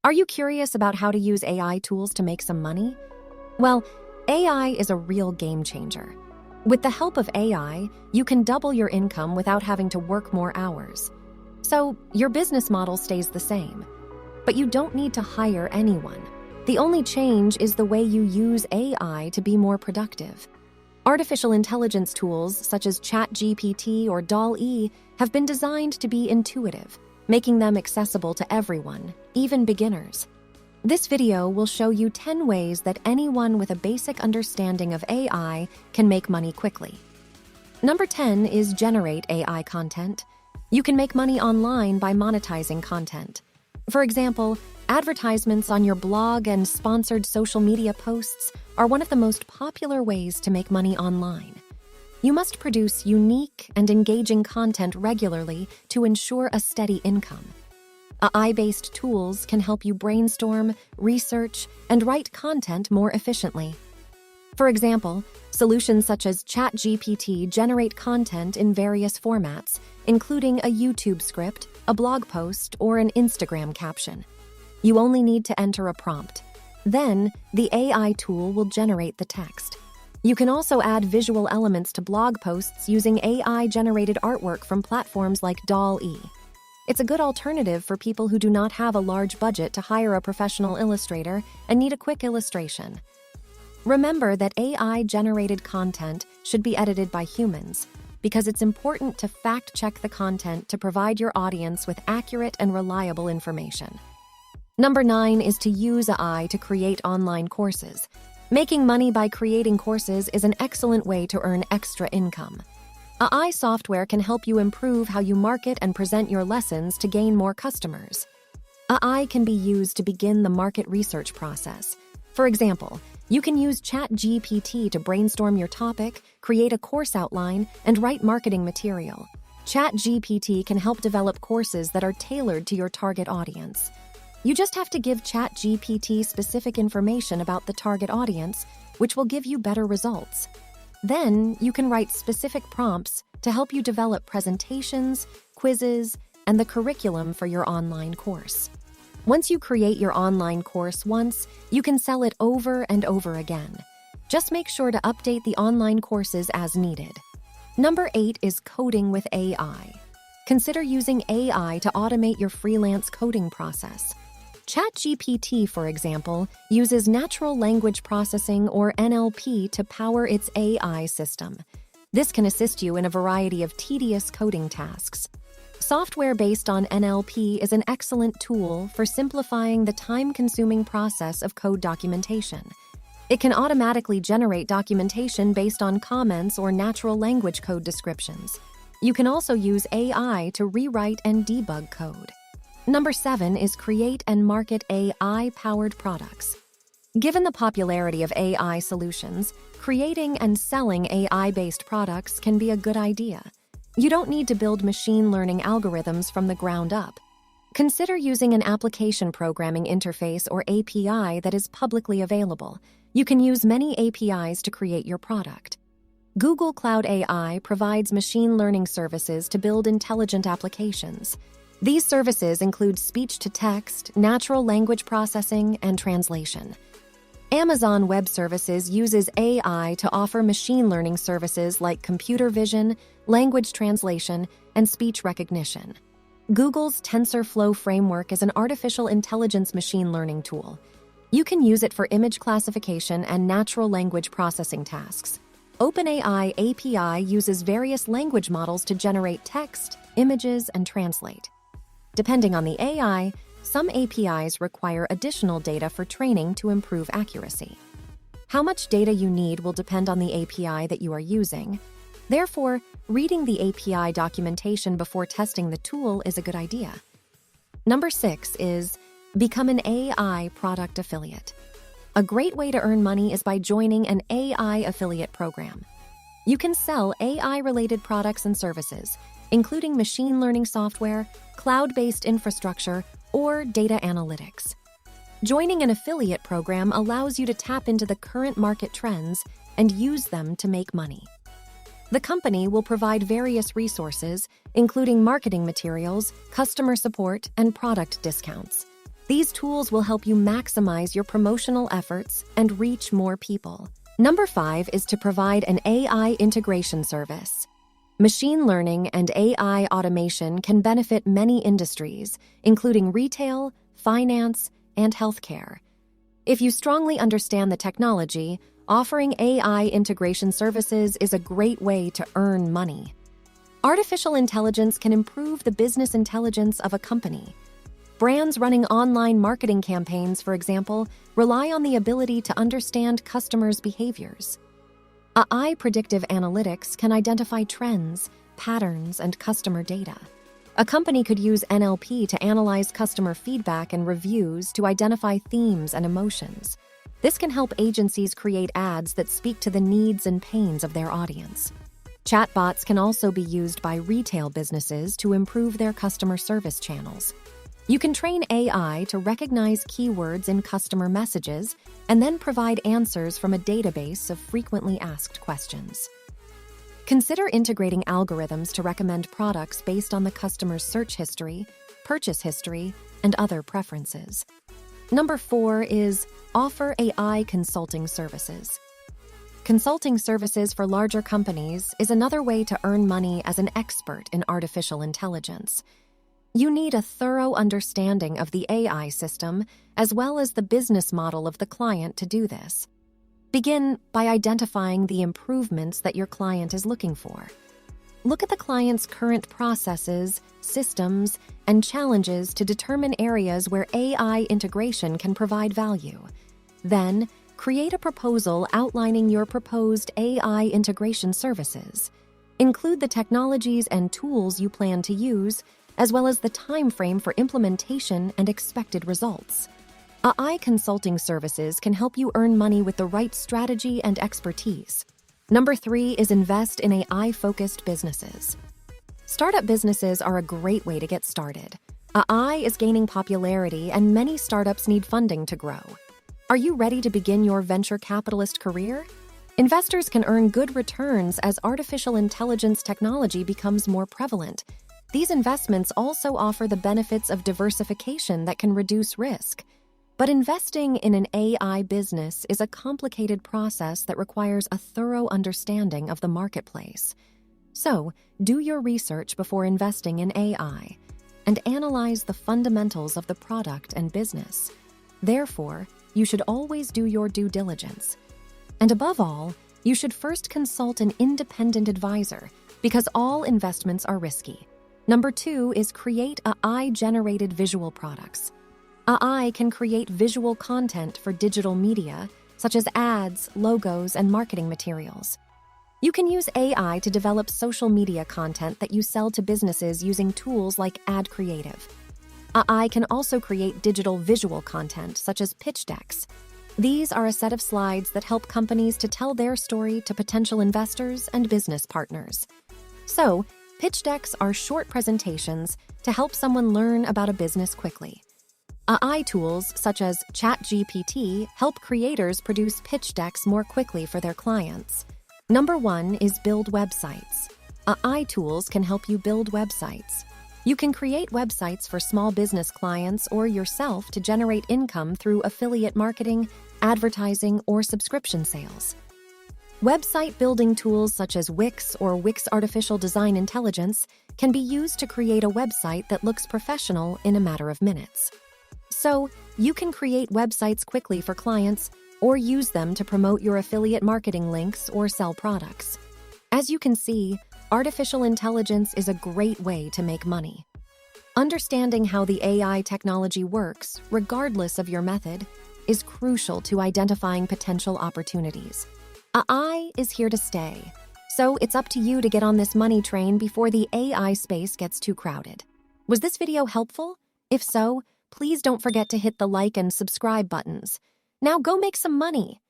Are you curious about how to use AI tools to make some money? Well, AI is a real game changer. With the help of AI, you can double your income without having to work more hours. So, your business model stays the same. But you don't need to hire anyone. The only change is the way you use AI to be more productive. Artificial intelligence tools such as ChatGPT or DALL-E have been designed to be intuitive, making them accessible to everyone, even beginners. This video will show you 10 ways that anyone with a basic understanding of AI can make money quickly. Number 10 is generate AI content. You can make money online by monetizing content. For example, advertisements on your blog and sponsored social media posts are one of the most popular ways to make money online. You must produce unique and engaging content regularly to ensure a steady income. AI-based tools can help you brainstorm, research, and write content more efficiently. For example, solutions such as ChatGPT generate content in various formats, including a YouTube script, a blog post, or an Instagram caption. You only need to enter a prompt. Then, the AI tool will generate the text. You can also add visual elements to blog posts using AI-generated artwork from platforms like DALL-E. It's a good alternative for people who do not have a large budget to hire a professional illustrator and need a quick illustration. Remember that AI-generated content should be edited by humans, because it's important to fact-check the content to provide your audience with accurate and reliable information. Number 9 is to use AI to create online courses. Making money by creating courses is an excellent way to earn extra income. AI software can help you improve how you market and present your lessons to gain more customers. AI can be used to begin the market research process. For example, you can use ChatGPT to brainstorm your topic, create a course outline, and write marketing material. ChatGPT can help develop courses that are tailored to your target audience. You just have to give ChatGPT specific information about the target audience, which will give you better results. Then, you can write specific prompts to help you develop presentations, quizzes, and the curriculum for your online course. Once you create your online course once, you can sell it over and over again. Just make sure to update the online courses as needed. Number 8 is coding with AI. Consider using AI to automate your freelance coding process. ChatGPT, for example, uses natural language processing or NLP to power its AI system. This can assist you in a variety of tedious coding tasks. Software based on NLP is an excellent tool for simplifying the time-consuming process of code documentation. It can automatically generate documentation based on comments or natural language code descriptions. You can also use AI to rewrite and debug code. Number 7 is create and market AI-powered products. Given the popularity of AI solutions, creating and selling AI-based products can be a good idea. You don't need to build machine learning algorithms from the ground up. Consider using an application programming interface or API that is publicly available. You can use many APIs to create your product. Google Cloud AI provides machine learning services to build intelligent applications. These services include speech-to-text, natural language processing, and translation. Amazon Web Services uses AI to offer machine learning services like computer vision, language translation, and speech recognition. Google's TensorFlow framework is an artificial intelligence machine learning tool. You can use it for image classification and natural language processing tasks. OpenAI API uses various language models to generate text, images, and translate. Depending on the AI, some APIs require additional data for training to improve accuracy. How much data you need will depend on the API that you are using. Therefore, reading the API documentation before testing the tool is a good idea. Number 6 is become an AI product affiliate. A great way to earn money is by joining an AI affiliate program. You can sell AI-related products and services, including machine learning software, cloud-based infrastructure, or data analytics. Joining an affiliate program allows you to tap into the current market trends and use them to make money. The company will provide various resources, including marketing materials, customer support, and product discounts. These tools will help you maximize your promotional efforts and reach more people. Number 5 is to provide an AI integration service. Machine learning and AI automation can benefit many industries, including retail, finance, and healthcare. If you strongly understand the technology, offering AI integration services is a great way to earn money. Artificial intelligence can improve the business intelligence of a company. Brands running online marketing campaigns, for example, rely on the ability to understand customers' behaviors. AI predictive analytics can identify trends, patterns, and customer data. A company could use NLP to analyze customer feedback and reviews to identify themes and emotions. This can help agencies create ads that speak to the needs and pains of their audience. Chatbots can also be used by retail businesses to improve their customer service channels. You can train AI to recognize keywords in customer messages and then provide answers from a database of frequently asked questions. Consider integrating algorithms to recommend products based on the customer's search history, purchase history, and other preferences. Number 4 is offer AI consulting services. Consulting services for larger companies is another way to earn money as an expert in artificial intelligence. You need a thorough understanding of the AI system as well as the business model of the client to do this. Begin by identifying the improvements that your client is looking for. Look at the client's current processes, systems, and challenges to determine areas where AI integration can provide value. Then, create a proposal outlining your proposed AI integration services. Include the technologies and tools you plan to use, as well as the time frame for implementation and expected results. AI consulting services can help you earn money with the right strategy and expertise. Number 3 is invest in AI-focused businesses. Startup businesses are a great way to get started. AI is gaining popularity and many startups need funding to grow. Are you ready to begin your venture capitalist career? Investors can earn good returns as artificial intelligence technology becomes more prevalent. These investments also offer the benefits of diversification that can reduce risk. But investing in an AI business is a complicated process that requires a thorough understanding of the marketplace. So, do your research before investing in AI and analyze the fundamentals of the product and business. Therefore, you should always do your due diligence. And above all, you should first consult an independent advisor because all investments are risky. Number 2 is create AI-generated visual products. AI can create visual content for digital media, such as ads, logos, and marketing materials. You can use AI to develop social media content that you sell to businesses using tools like Ad Creative. AI can also create digital visual content, such as pitch decks. These are a set of slides that help companies to tell their story to potential investors and business partners. So, pitch decks are short presentations to help someone learn about a business quickly. AI tools such as ChatGPT help creators produce pitch decks more quickly for their clients. Number 1 is build websites. AI tools can help you build websites. You can create websites for small business clients or yourself to generate income through affiliate marketing, advertising, or subscription sales. Website building tools such as Wix or Wix Artificial Design Intelligence can be used to create a website that looks professional in a matter of minutes. So, you can create websites quickly for clients or use them to promote your affiliate marketing links or sell products. As you can see, artificial intelligence is a great way to make money. Understanding how the AI technology works, regardless of your method, is crucial to identifying potential opportunities. AI is here to stay, so it's up to you to get on this money train before the AI space gets too crowded. Was this video helpful? If so, please don't forget to hit the like and subscribe buttons. Now go make some money.